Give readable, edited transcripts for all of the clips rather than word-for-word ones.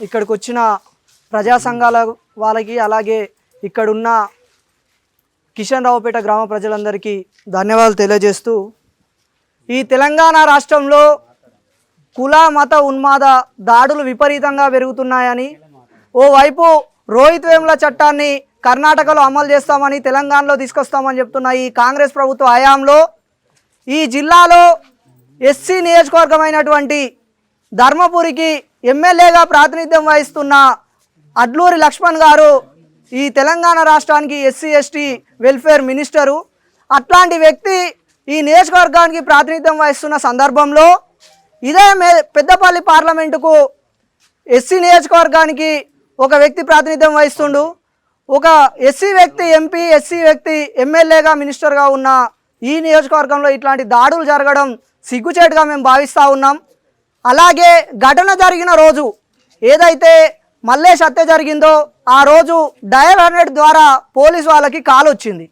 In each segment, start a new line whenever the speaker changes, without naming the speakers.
ఇక్కడికి వచ్చిన ప్రజా సంఘాల వాళ్ళకి అలాగే ఇక్కడున్న కిషన్ రావుపేట గ్రామ ప్రజలందరికీ ధన్యవాదాలు తెలియజేస్తూ, ఈ తెలంగాణ రాష్ట్రంలో కుల మత ఉన్మాద దాడులు విపరీతంగా పెరుగుతున్నాయని, ఓవైపు రోహిత్ వేముల చట్టాన్ని కర్ణాటకలో అమలు చేస్తామని తెలంగాణలో తీసుకొస్తామని చెప్తున్న ఈ కాంగ్రెస్ ప్రభుత్వ హయాంలో ఈ జిల్లాలో ఎస్సీ నియోజకవర్గమైనటువంటి ధర్మపురికి ఎమ్మెల్యేగా ప్రాతినిధ్యం వహిస్తున్న అడ్లూరి లక్ష్మణ్ గారు ఈ తెలంగాణ రాష్ట్రానికి ఎస్సీ ఎస్టీ వెల్ఫేర్ మినిస్టరు. అట్లాంటి వ్యక్తి ఈ నియోజకవర్గానికి ప్రాతినిధ్యం వహిస్తున్న సందర్భంలో ఇదే పెద్దపల్లి పార్లమెంటుకు ఎస్సీ నియోజకవర్గానికి ఒక వ్యక్తి ప్రాతినిధ్యం వహిస్తుండు. ఒక ఎస్సీ వ్యక్తి ఎంపీ, ఎస్సీ వ్యక్తి ఎమ్మెల్యేగా మినిస్టర్గా ఉన్న ఈ నియోజకవర్గంలో ఇట్లాంటి దాడులు జరగడం సిగ్గుచేటుగా మేము భావిస్తూ ఉన్నాం. అలాగే ఘటన జరిగిన రోజు ఏదైతే మల్లేష్ హత్య జరిగిందో ఆ రోజు డయల్ 100 ద్వారా పోలీస్ వాళ్ళకి కాల్ వచ్చింది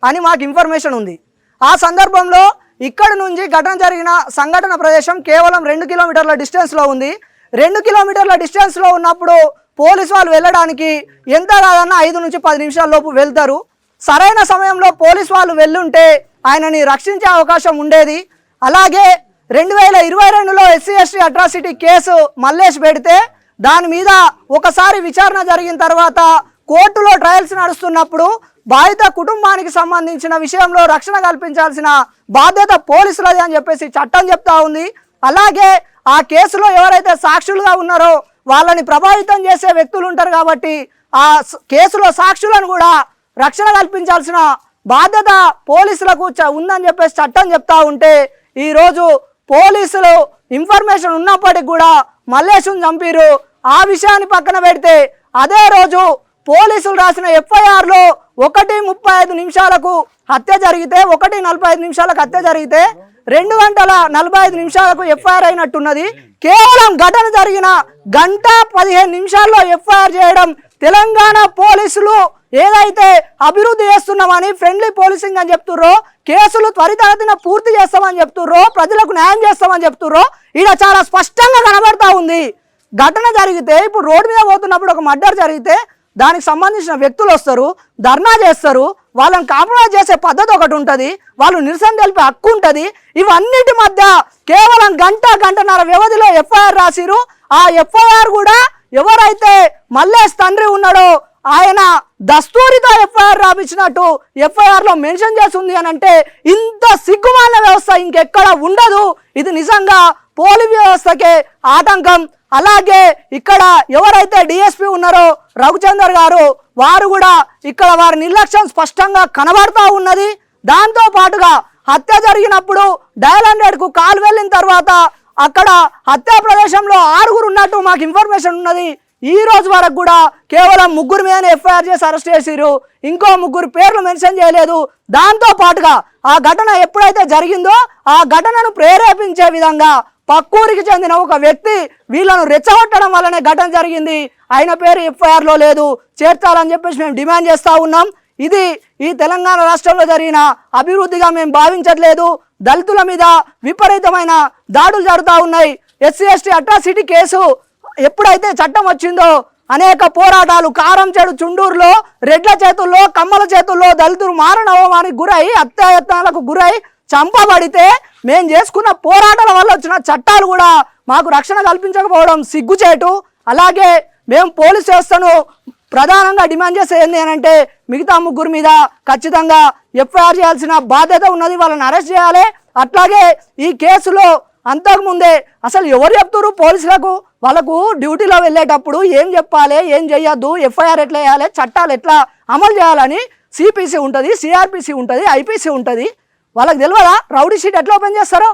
అని మాకు ఇన్ఫర్మేషన్ ఉంది. ఆ సందర్భంలో ఇక్కడ నుంచి ఘటన జరిగిన సంఘటన ప్రదేశం కేవలం 2 కిలోమీటర్ల డిస్టెన్స్లో ఉంది. 2 కిలోమీటర్ల డిస్టెన్స్లో ఉన్నప్పుడు పోలీసు వాళ్ళు వెళ్ళడానికి ఎంత కాదన్నా 5 నుంచి 10 నిమిషాల లోపు వెళ్తారు. సరైన సమయంలో పోలీసు వాళ్ళు వెళ్ళుంటే ఆయనని రక్షించే అవకాశం ఉండేది. అలాగే 2022లో SC ST atrocity case Mallesh పెడితే దాని మీద ఒకసారి విచారణ జరిగిన తర్వాత కోర్టులో ట్రయల్స్ నడుస్తున్నప్పుడు బాధిత కుటుంబానికి సంబంధించిన విషయంలో రక్షణ కల్పించాల్సిన బాధ్యత పోలీసులది అని చెప్పేసి చట్టం చెప్తా ఉంది. అలాగే ఆ కేసులో ఎవరైతే సాక్షులుగా ఉన్నారో వాళ్ళని ప్రభావితం చేసే వ్యక్తులు ఉంటారు కాబట్టి ఆ కేసులో సాక్షులను కూడా రక్షణ కల్పించాల్సిన బాధ్యత పోలీసులకు ఉందని చెప్పేసి చట్టం చెప్తా ఉంటే ఈరోజు పోలీసులు ఇన్ఫర్మేషన్ ఉన్నప్పటికి కూడా మల్లేష్ను చంపిరు. ఆ విషయాన్ని పక్కన పెడితే అదే రోజు పోలీసులు రాసిన ఎఫ్ఐఆర్లో 1:35 నిమిషాలకు హత్య జరిగితే 1:45 నిమిషాలకు హత్య జరిగితే 2 గంటల 45 నిమిషాలకు ఎఫ్ఐఆర్ అయినట్టున్నది. కేవలం ఘటన జరిగిన 1:15 నిమిషాల్లో ఎఫ్ఐఆర్ చేయడం తెలంగాణ పోలీసులు ఏదైతే అభివృద్ధి చేస్తున్నామని ఫ్రెండ్లీ పోలీసింగ్ అని చెప్తుర్రో, కేసులు త్వరితగతిన పూర్తి చేస్తామని చెప్తుర్రో, ప్రజలకు న్యాయం చేస్తామని చెప్తుర్రో ఇక్కడ చాలా స్పష్టంగా కనబడతా ఉంది. ఘటన జరిగితే ఇప్పుడు రోడ్డు మీద పోతున్నప్పుడు ఒక మర్డర్ జరిగితే దానికి సంబంధించిన వ్యక్తులు వస్తారు, ధర్నా చేస్తారు, వాళ్ళని కాంప్రమైజ్ చేసే పద్ధతి ఒకటి ఉంటుంది, వాళ్ళు నిరసన తెలిపే హక్కు ఉంటుంది. ఇవన్నిటి మధ్య కేవలం గంటన్నర వ్యవధిలో ఎఫ్ఐఆర్ రాసిరు. ఆ ఎఫ్ఐఆర్ కూడా ఎవరైతే మల్లేష్ తండ్రి ఉన్నాడో ఆయన దస్తూరితో ఎఫ్ఐఆర్ రాపించినట్టు ఎఫ్ఐఆర్లో మెన్షన్ చేస్తుంది అని అంటే ఇంత సిగ్గుమాలిన వ్యవస్థ ఇంకెక్కడ ఉండదు. ఇది నిజంగా పోలీస్ వ్యవస్థకే ఆటంకం. అలాగే ఇక్కడ ఎవరైతే డిఎస్పీ ఉన్నారో రఘుచందర్ గారు వారు కూడా ఇక్కడ వారి నిర్లక్ష్యం స్పష్టంగా కనబడతా ఉన్నది. దాంతో పాటుగా హత్య జరిగినప్పుడు డయల్ 100కు కాల్ వెళ్ళిన తర్వాత అక్కడ హత్యా ప్రదేశంలో 6 ఉన్నట్టు మాకు ఇన్ఫర్మేషన్ ఉన్నది. ఈ రోజు వరకు కూడా కేవలం 3 మీద ఎఫ్ఐఆర్ చేసి అరెస్ట్ చేసిరు, ఇంకో 3 పేర్లు మెన్షన్ చేయలేదు. దాంతో పాటుగా ఆ ఘటన ఎప్పుడైతే జరిగిందో ఆ ఘటనను ప్రేరేపించే విధంగా పక్కూరికి చెందిన ఒక వ్యక్తి వీళ్ళను రెచ్చగొట్టడం వల్లనే ఘటన జరిగింది. ఆయన పేరు ఎఫ్ఐఆర్లో లేదు, చేర్చాలని చెప్పేసి మేము డిమాండ్ చేస్తూ ఉన్నాం. ఇది ఈ తెలంగాణ రాష్ట్రంలో జరిగిన అభివృద్ధిగా మేము భావించట్లేదు. దళితుల మీద విపరీతమైన దాడులు జరుగుతూ ఉన్నాయి. ఎస్సీ ఎస్టీ అట్రాసిటీ కేసు ఎప్పుడైతే చట్టం వచ్చిందో అనేక పోరాటాలు కారం చెడు చుండూరులో రెడ్ల చేతుల్లో కమ్మల చేతుల్లో దళితులు మారణహోమానికి గురై అత్యాయత్నాలకు గురై చంపబడితే మేము చేసుకున్న పోరాటాల వల్ల వచ్చిన చట్టాలు కూడా మాకు రక్షణ కల్పించకపోవడం సిగ్గుచేటు. అలాగే మేము పోలీస్ వ్యవస్థను ప్రధానంగా డిమాండ్ చేసేది ఏంటంటే మిగతా 3 మీద ఖచ్చితంగా ఎఫ్ఐఆర్ చేయాల్సిన బాధ్యత ఉన్నది, వాళ్ళని అరెస్ట్ చేయాలి. అట్లాగే ఈ కేసులో అంతకుముందే అసలు ఎవరు చెప్తారు పోలీసులకు, వాళ్ళకు డ్యూటీలో వెళ్ళేటప్పుడు ఏం చెప్పాలి, ఏం చేయొద్దు, ఎఫ్ఐఆర్ ఎట్లా వేయాలి, చట్టాలు ఎట్లా అమలు చేయాలని సిపిసి ఉంటుంది, సిఆర్పిసి ఉంటుంది, ఐపీసీ ఉంటుంది. వాళ్ళకి తెలియదా రౌడీ షీట్ ఎట్లా ఓపెన్ చేస్తారో?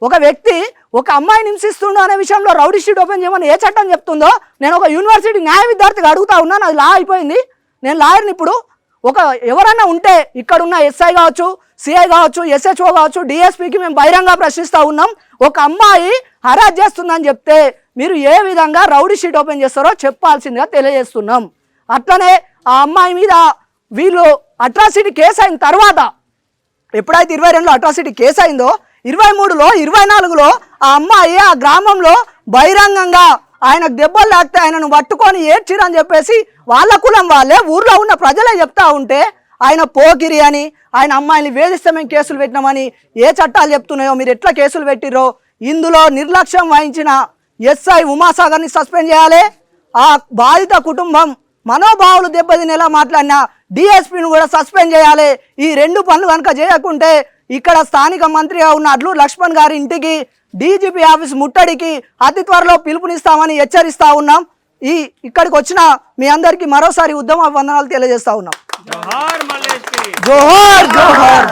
ఒక వ్యక్తి ఒక అమ్మాయిని హింసిస్తుండో అనే విషయంలో రౌడీ షీట్ ఓపెన్ చేయమని ఏ చట్టం చెప్తుందో నేను ఒక యూనివర్సిటీ న్యాయ విద్యార్థిగా అడుగుతా ఉన్నాను. అది లా అయిపోయింది. నేను లాయర్ని. ఇప్పుడు ఎవరన్నా ఉంటే ఇక్కడున్న ఎస్ఐ కావచ్చు, సిఐ కావచ్చు, ఎస్హెచ్ఓ కావచ్చు, డిఎస్పీకి మేము బహిరంగ ప్రశ్నిస్తూ ఉన్నాం. ఒక అమ్మాయి హరాస్ చేస్తుందని చెప్తే మీరు ఏ విధంగా రౌడీ షీట్ ఓపెన్ చేస్తారో చెప్పాల్సిందిగా తెలియజేస్తున్నాం. అట్లనే ఆ అమ్మాయి మీద వీళ్ళు అట్రాసిటీ కేసు అయిన తర్వాత ఎప్పుడైతే 22లో అట్రాసిటీ కేసు అయిందో 23లో 24లో ఆ అమ్మాయి ఆ గ్రామంలో బహిరంగంగా ఆయనకు దెబ్బలు తాకితే ఆయనను పట్టుకొని ఏడ్చిరని చెప్పేసి వాళ్ళ కులం వాళ్ళే ఊర్లో ఉన్న ప్రజలే చెప్తా ఉంటే ఆయన పోకిరి అని ఆయన అమ్మాయిని వేధిస్తే మేము కేసులు పెట్టినామని ఏ చట్టాలు చెప్తున్నాయో మీరు ఎట్లా కేసులు పెట్టిరో ఇందులో నిర్లక్ష్యం వహించిన ఎస్ఐ ఉమాసాగర్ని సస్పెండ్ చేయాలి. ఆ బాధిత కుటుంబం మనోభావాలు దెబ్బతినేలా మాట్లాడిన డిఎస్పీని కూడా సస్పెండ్ చేయాలి. ఈ రెండు పనులు కనుక చేయకుంటే ఇక్కడ స్థానిక మంత్రిగా ఉన్న అడ్లూరు లక్ష్మణ్ గారి ఇంటికి డీజీపీ ఆఫీస్ ముట్టడికి అతి త్వరలో పిలుపునిస్తామని హెచ్చరిస్తా ఉన్నాం. ఇక్కడికి వచ్చిన మీ అందరికీ మరోసారి ఉద్యమ వందనాలు తెలియజేస్తా ఉన్నాం. జోహార్ జోహార్.